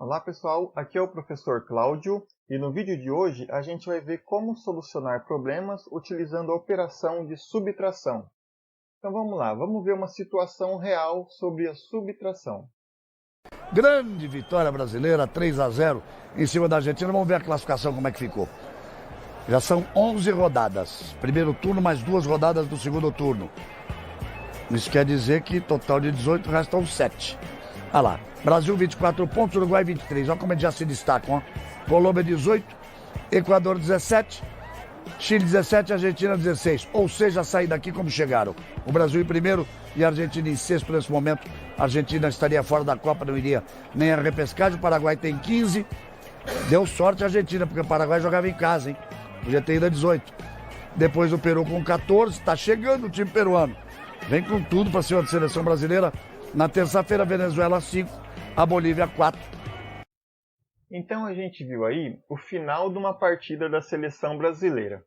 Olá pessoal, aqui é o professor Cláudio e no vídeo de hoje a gente vai ver como solucionar problemas utilizando a operação de subtração. Então vamos lá, vamos ver uma situação real sobre a subtração. Grande vitória brasileira, 3-0 em cima da Argentina. Vamos ver a classificação como é que ficou. Já são 11 rodadas. Primeiro turno mais 2 rodadas do segundo turno. Isso quer dizer que total de 18 restam 7. Olha lá, Brasil 24 pontos, Uruguai 23. Olha como eles já se destacam. Ó. Colômbia 18, Equador 17, Chile 17, Argentina 16. Ou seja, sair daqui como chegaram. O Brasil em primeiro e a Argentina em sexto nesse momento. A Argentina estaria fora da Copa, não iria nem a repescagem. O Paraguai tem 15. Deu sorte a Argentina, porque o Paraguai jogava em casa, hein? Podia ter ido a 18. Depois o Peru com 14. Está chegando o time peruano. Vem com tudo para cima da seleção brasileira. Na terça-feira, Venezuela 5, a Bolívia 4. Então a gente viu aí o final de uma partida da seleção brasileira.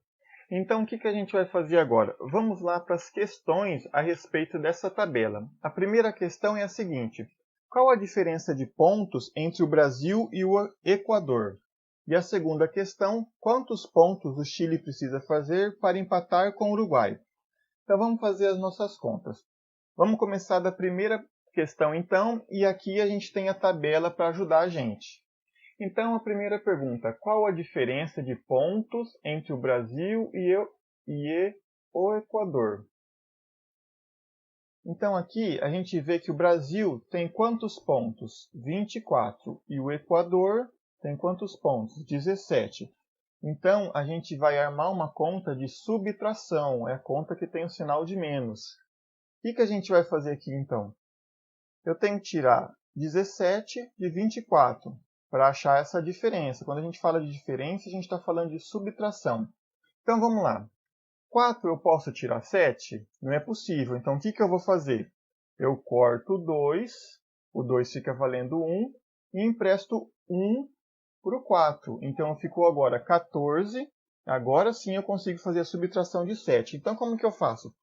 Então o que a gente vai fazer agora? Vamos lá para as questões a respeito dessa tabela. A primeira questão é a seguinte: qual a diferença de pontos entre o Brasil e o Equador? E a segunda questão: quantos pontos o Chile precisa fazer para empatar com o Uruguai? Então vamos fazer as nossas contas. Vamos começar da primeira questão então, e aqui a gente tem a tabela para ajudar a gente. Então, a primeira pergunta: qual a diferença de pontos entre o Brasil e o Equador? Então, aqui a gente vê que o Brasil tem quantos pontos? 24. E o Equador tem quantos pontos? 17. Então, a gente vai armar uma conta de subtração, é a conta que tem o sinal de menos. O que a gente vai fazer aqui, então? Eu tenho que tirar 17 de 24 para achar essa diferença. Quando a gente fala de diferença, a gente está falando de subtração. Então, vamos lá. 4 eu posso tirar 7? Não é possível. Então, o que eu vou fazer? Eu corto 2, o 2 fica valendo 1, e empresto 1 para o 4. Então, ficou agora 14. Agora sim eu consigo fazer a subtração de 7. Então, como que eu faço?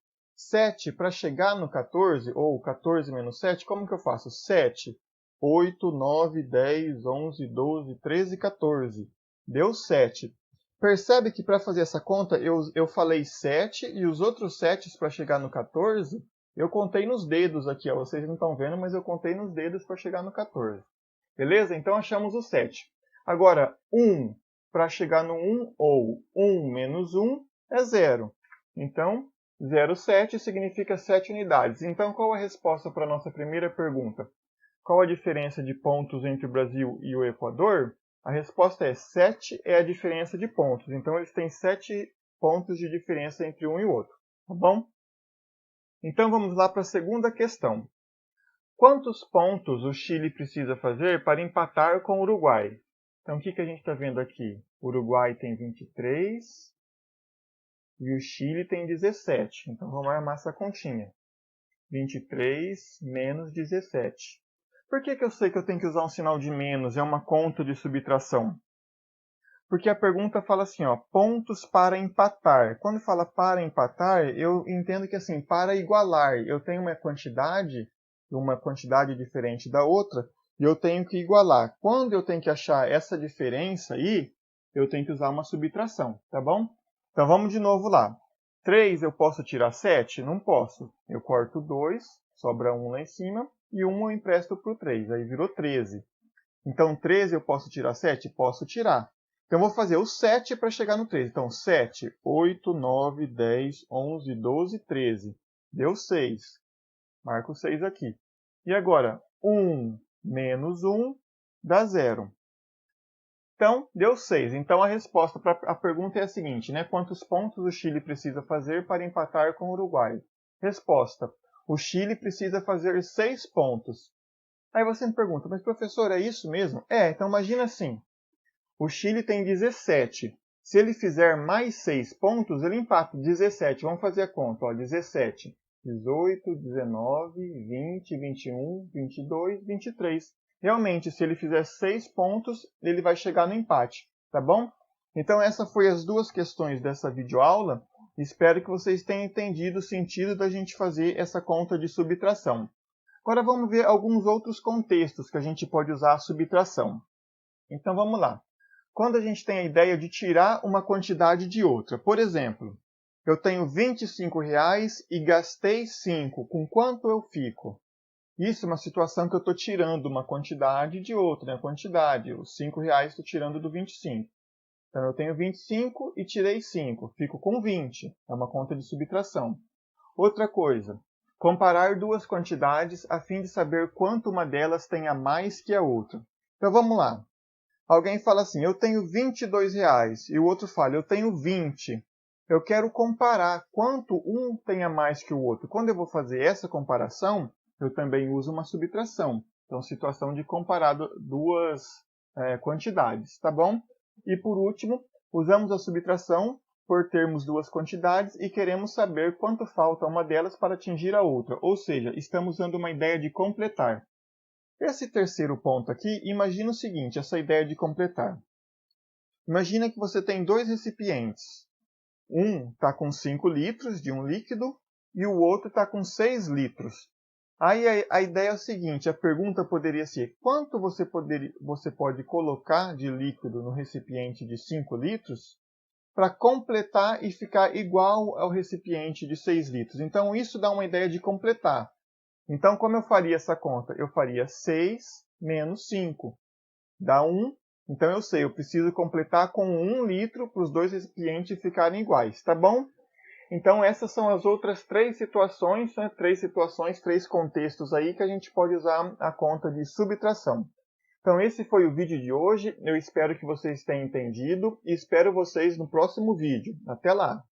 7 para chegar no 14, ou 14 menos 7, como que eu faço? 7, 8, 9, 10, 11, 12, 13, 14. Deu 7. Percebe que para fazer essa conta eu falei 7 e os outros 7 para chegar no 14, eu contei nos dedos aqui. Ó. Vocês não estão vendo, mas eu contei nos dedos para chegar no 14. Beleza? Então achamos o 7. Agora, 1 para chegar no 1, ou 1 menos 1 é 0. Então, 0,7 significa 7 unidades. Então, qual a resposta para a nossa primeira pergunta? Qual a diferença de pontos entre o Brasil e o Equador? A resposta é 7 é a diferença de pontos. Então, eles têm 7 pontos de diferença entre um e o outro. Tá bom? Então, vamos lá para a segunda questão. Quantos pontos o Chile precisa fazer para empatar com o Uruguai? Então, o que a gente está vendo aqui? O Uruguai tem 23... e o Chile tem 17. Então, vamos armar essa continha. 23 menos 17. Por que eu sei que eu tenho que usar um sinal de menos? É uma conta de subtração. Porque a pergunta fala assim, ó, pontos para empatar. Quando fala para empatar, eu entendo que assim, para igualar. Eu tenho uma quantidade diferente da outra, e eu tenho que igualar. Quando eu tenho que achar essa diferença aí, eu tenho que usar uma subtração, tá bom? Então, vamos de novo lá. 3 eu posso tirar 7? Não posso. Eu corto 2, sobra 1 lá em cima, e 1 eu empresto para o 3, aí virou 13. Então, 13 eu posso tirar 7? Posso tirar. Então, eu vou fazer o 7 para chegar no 13. Então, 7, 8, 9, 10, 11, 12, 13. Deu 6. Marco 6 aqui. E agora, 1 menos 1 dá 0. Então, deu 6. Então, a resposta para a pergunta é a seguinte, né? Quantos pontos o Chile precisa fazer para empatar com o Uruguai? Resposta: o Chile precisa fazer 6 pontos. Aí você me pergunta, mas professor, é isso mesmo? Então imagina assim, o Chile tem 17. Se ele fizer mais 6 pontos, ele empata 17. Vamos fazer a conta. Ó, 17, 18, 19, 20, 21, 22, 23. Realmente, se ele fizer 6 pontos, ele vai chegar no empate, tá bom? Então, essas foram as duas questões dessa videoaula. Espero que vocês tenham entendido o sentido da gente fazer essa conta de subtração. Agora vamos ver alguns outros contextos que a gente pode usar a subtração. Então vamos lá. Quando a gente tem a ideia de tirar uma quantidade de outra, por exemplo, eu tenho R$25 e gastei 5, com quanto eu fico? Isso é uma situação que eu estou tirando uma quantidade de outra, né? Quantidade, os R$5 estou tirando do 25. Então eu tenho 25 e tirei 5, fico com 20, é uma conta de subtração. Outra coisa, comparar duas quantidades a fim de saber quanto uma delas tem a mais que a outra. Então vamos lá. Alguém fala assim, eu tenho R$22 e o outro fala, eu tenho 20. Eu quero comparar quanto um tem a mais que o outro. Quando eu vou fazer essa comparação, eu também uso uma subtração. Então, situação de comparar duas quantidades, tá bom? E por último, usamos a subtração por termos duas quantidades e queremos saber quanto falta uma delas para atingir a outra. Ou seja, estamos usando uma ideia de completar. Esse terceiro ponto aqui, imagina o seguinte, essa ideia de completar. Imagina que você tem dois recipientes. Um está com 5 litros de um líquido e o outro está com 6 litros. Aí a ideia é o seguinte, a pergunta poderia ser, quanto você pode colocar de líquido no recipiente de 5 litros para completar e ficar igual ao recipiente de 6 litros? Então isso dá uma ideia de completar. Então, como eu faria essa conta? Eu faria 6 menos 5. Dá 1. Então, eu sei, eu preciso completar com 1 litro para os dois recipientes ficarem iguais, tá bom? Então, essas são as outras três situações, né? Três contextos aí que a gente pode usar a conta de subtração. Então, esse foi o vídeo de hoje. Eu espero que vocês tenham entendido e espero vocês no próximo vídeo. Até lá!